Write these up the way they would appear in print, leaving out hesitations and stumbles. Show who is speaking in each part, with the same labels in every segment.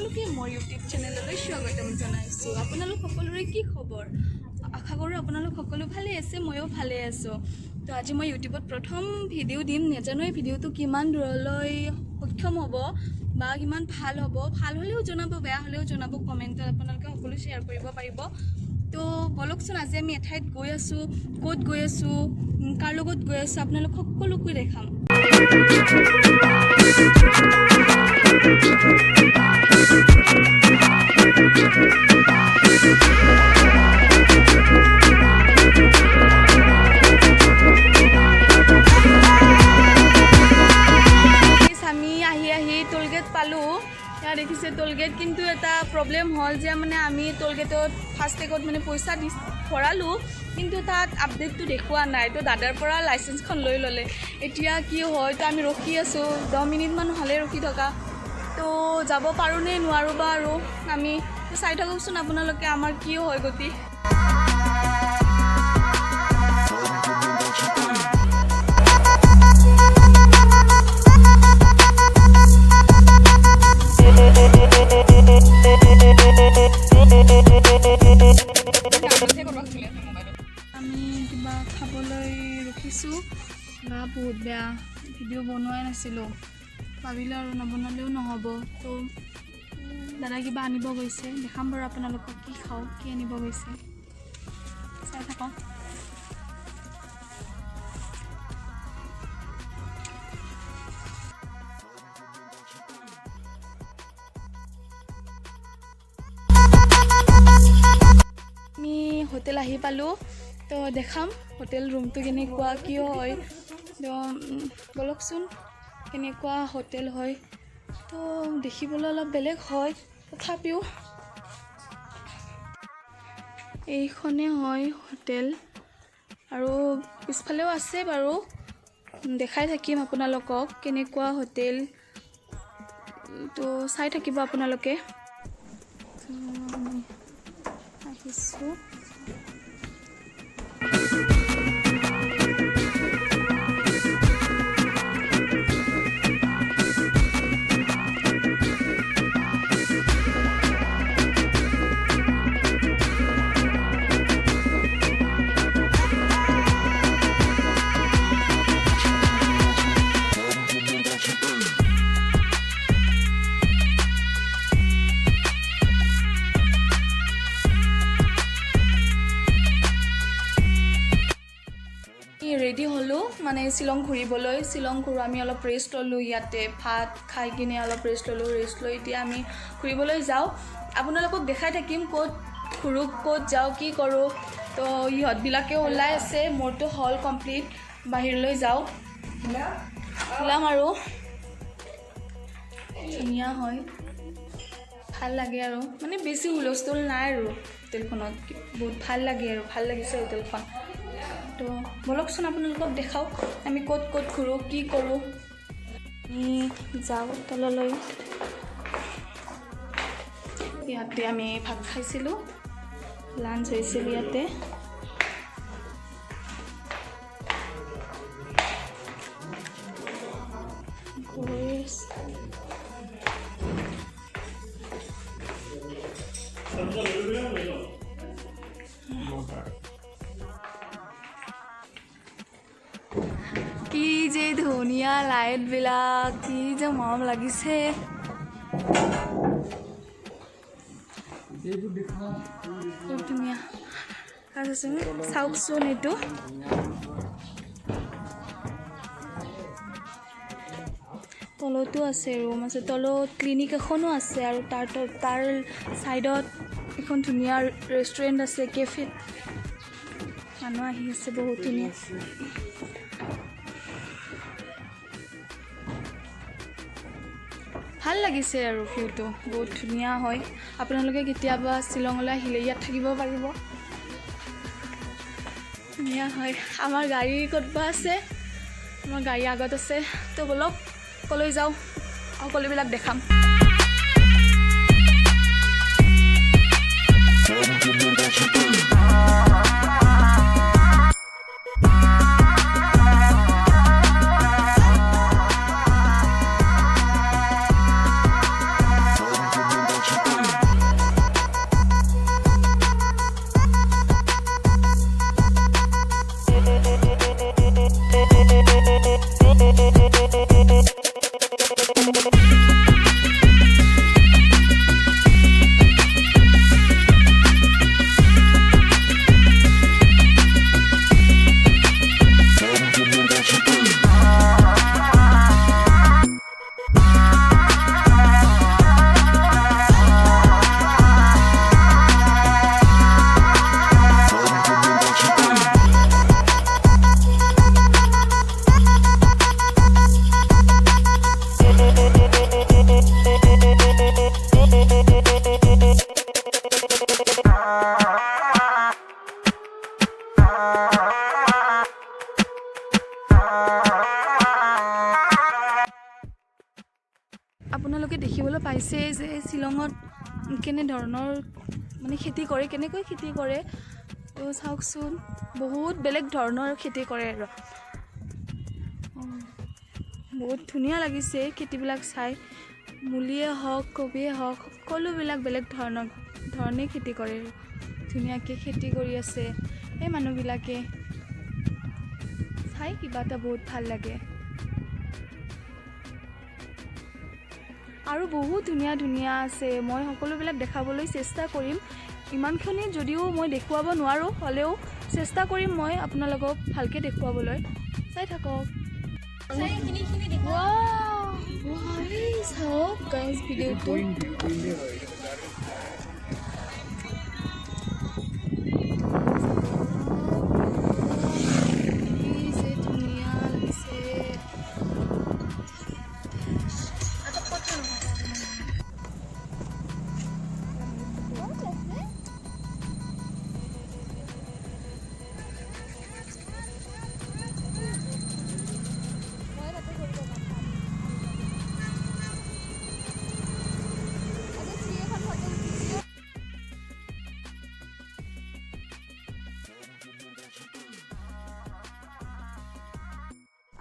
Speaker 1: আপোনালোকে মোৰ ইউটিউব চেনেললৈ স্বাগতম জনাইছোঁ। আপোনালোক সকলোৰে কি খবৰ? আশা কৰোঁ আপোনালোক সকলো ভালে আছে, ময়ো ভালে আছোঁ। তো আজি মই ইউটিউবত প্ৰথম ভিডিঅ' দিম। নাজানো এই ভিডিঅ'টো কিমান দূৰলৈ সক্ষম হ'ব বা কিমান ভাল হ'ব। ভাল হ'লেও জনাব, বেয়া হ'লেও জনাব, কমেণ্টত আপোনালোকে সকলো শ্বেয়াৰ কৰিব পাৰিব। তো বলকচোন আজি আমি এঠাইত গৈ আছোঁ। ক'ত গৈ আছোঁ, কাৰ লগত গৈ আছোঁ, আপোনালোক সকলোকে দেখাম। আমি আহি টোলগেট পালোঁ। ইয়াত দেখিছে টোলগেট, কিন্তু এটা প্ৰব্লেম হ'ল যে মানে আমি টোলগেটত ফাষ্টেগত মানে পইচা ভৰালোঁ, কিন্তু তাত আপডেটটো দেখুওৱা নাই। তো দাদাৰ পৰা লাইচেঞ্চখন লৈ ল'লে। এতিয়া কি হয়, তো আমি ৰখি আছোঁ, 10 মিনিটমান হ'লে ৰখি থকা। তো যাব পাৰোঁ নে নোৱাৰোঁ বা আৰু আমি চাই থাকোঁচোন আপোনালোকে আমাৰ কি হয় গতি। আমি কিবা খাবলৈ ৰখিছোঁ। গা বহুত বেয়া, ভিডিঅ' বনোৱাই নাছিলোঁ, ভাবিলোঁ আৰু নবনালেও নহ'ব। তো দাদা কিবা আনিব গৈছে, দেখাম বাৰু আপোনালোকক কি খাওঁ, কি আনিব গৈছে, চাই থাকক। আমি হোটেল আহি পালোঁ। তো দেখাম হোটেল ৰুমটো কেনেকুৱা, কিয় হয়। তো বলকচোন কেনেকুৱা হোটেল হয়। তো দেখিবলৈ অলপ বেলেগ হয়, তথাপিও এইখনেই হয় হোটেল। আৰু পিছফালেও আছে বাৰু, দেখাই থাকিম আপোনালোকক কেনেকুৱা হোটেল। তো চাই থাকিব আপোনালোকে। আহিছোঁ। ৰেডি হ'লোঁ মানে শ্বিলং ঘূৰিবলৈ। শ্বিলং ঘূৰোঁ, আমি অলপ ৰেষ্ট ল'লোঁ ইয়াতে, ভাত খাই কিনে অলপ ৰেষ্ট ল'লোঁ। ৰেষ্ট লৈ এতিয়া আমি ঘূৰিবলৈ যাওঁ। আপোনালোকক দেখাই থাকিম ক'ত ঘূৰোঁ, ক'ত যাওঁ, কি কৰোঁ। তো ইহঁতবিলাকেও ওলাই আছে, মোৰতো হ'ল কমপ্লিট। বাহিৰলৈ যাওঁ, ওলাম আৰু। ধুনীয়া হয়, ভাল লাগে আৰু মানে বেছি হুলস্থুল নাই আৰু হোটেলখনত। বহুত ভাল লাগে আৰু ভাল লাগিছে হোটেলখন। তো বলকচোন আপোনালোকক দেখাওক আমি ক'ত ক'ত ঘূৰোঁ, কি কৰোঁ। আমি যাওঁ তললৈ। ইয়াতে আমি ভাত খাইছিলোঁ, লাঞ্চ হৈছিল ইয়াতে। কি যে ধুনীয়া লাইটবিলাক, কি যে মৰম লাগিছে। খুব ধুনীয়া চাওকচোন এইটো। তলতো আছে ৰুম আছে, তলত ক্লিনিক এখনো আছে, আৰু তাৰ ছাইডত এখন ধুনীয়া ৰেষ্টুৰেণ্ট আছে, কেফে। মানুহ আহি আছে বহুত ধুনীয়া। ভাল লাগিছে আৰু ভিউটো বহুত ধুনীয়া হয়। আপোনালোকে কেতিয়াবা শ্বিলঙলৈ আহিলে ইয়াত থাকিব পাৰিব, ধুনীয়া হয়। আমাৰ গাড়ী ক'তবা আছে, আমাৰ গাড়ী আগত আছে। তো বলক কলৈ যাওঁ, সকলোবিলাক দেখাম। আপোনালোকে দেখিবলৈ পাইছে যে শ্বিলঙত কেনে ধৰণৰ মানে খেতি কৰে, কেনেকৈ খেতি কৰে। তো চাওকচোন, বহুত বেলেগ ধৰণৰ খেতি কৰে আৰু বহুত ধুনীয়া লাগিছে খেতিবিলাক চাই। মূলিয়ে হওক, কবিয়ে হওক, সকলোবিলাক বেলেগ ধৰণে খেতি কৰে। ধুনীয়াকৈ খেতি কৰি আছে এই মানুহবিলাকে, চাই কিবা এটা বহুত ভাল লাগে। আৰু বহুত ধুনীয়া ধুনীয়া আছে, মই সকলোবিলাক দেখাবলৈ চেষ্টা কৰিম। ইমানখিনি যদিও মই দেখুৱাব নোৱাৰোঁ, হ'লেও চেষ্টা কৰিম মই আপোনালোকক ভালকৈ দেখুৱাবলৈ। চাই থাকক। চাওক গাইজ ভিডিঅ'টো।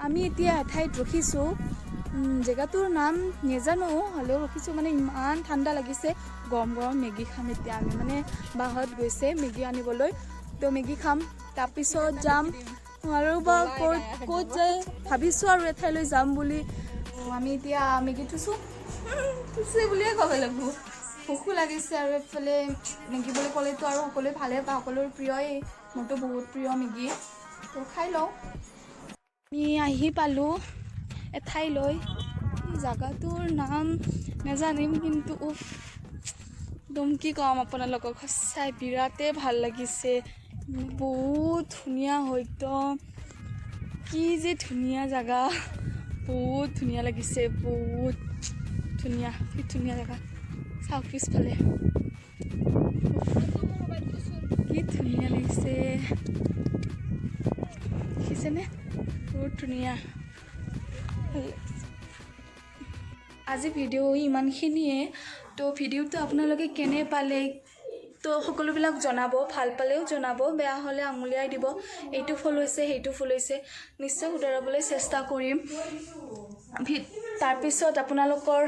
Speaker 1: আমি এতিয়া এঠাইত ৰখিছোঁ, জেগাটোৰ নাম নাজানো, হ'লেও ৰখিছোঁ। মানে ইমান ঠাণ্ডা লাগিছে, গৰম গৰম মেগী খাম এতিয়া। আমি মানে বাহঁত গৈছে মেগী আনিবলৈ, তো মেগী খাম, তাৰপিছত যাম আৰু বা ক'ত যায় ভাবিছোঁ আৰু এঠাইলৈ যাম বুলি। আমি এতিয়া মেগী থৈছোঁ বুলিয়ে ক'ব লাগিব। ভোকো লাগিছে আৰু এইফালে মেগী বুলি ক'লেতো আৰু সকলোৱে ভালে পায়, সকলোৰে প্ৰিয়ই, মোৰতো বহুত প্ৰিয় মেগী। তো খাই লওঁ। আমি আহি পালোঁ এঠাইলৈ, জেগাটোৰ নাম নাজানিম, কিন্তু একদম কি ক'ম আপোনালোকক, সঁচাই বিৰাটেই ভাল লাগিছে। বহুত ধুনীয়া হয় একদম, কি যে ধুনীয়া জেগা, বহুত ধুনীয়া লাগিছে, বহুত ধুনীয়া, কি ধুনীয়া জেগা। চাওক পিছফালে কি ধুনীয়া লাগিছে, দেখিছেনে? বহুত ধুনীয়া। আজি ভিডিঅ' ইমানখিনিয়ে। তো ভিডিঅ'টো আপোনালোকে কেনে পালে তো সকলোবিলাক জনাব, ভাল পালেও জনাব, বেয়া হ'লে আঙুলিয়াই দিব। এইটো ফুল হৈছে, সেইটো ফুল হৈছে, নিশ্চয় শুধৰাবলৈ চেষ্টা কৰিম। তাৰপিছত আপোনালোকৰ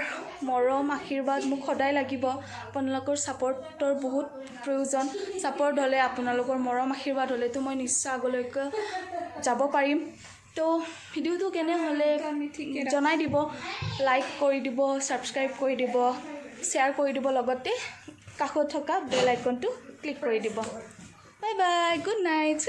Speaker 1: মৰম আশীৰ্বাদ মোক সদায় লাগিব। আপোনালোকৰ ছাপৰ্টৰ বহুত প্ৰয়োজন। ছাপৰ্ট হ'লে, আপোনালোকৰ মৰম আশীৰ্বাদ হ'লেতো মই নিশ্চয় আগলৈকে যাব পাৰিম। তো ভিডিঅ'টো কেনে হ'লে জনাই দিব, লাইক কৰি দিব, ছাবস্ক্ৰাইব কৰি দিব, শ্বেয়াৰ কৰি দিব, লগতে কাষত থকা বেল আইকনটো ক্লিক কৰি দিব। Bye bye, good night.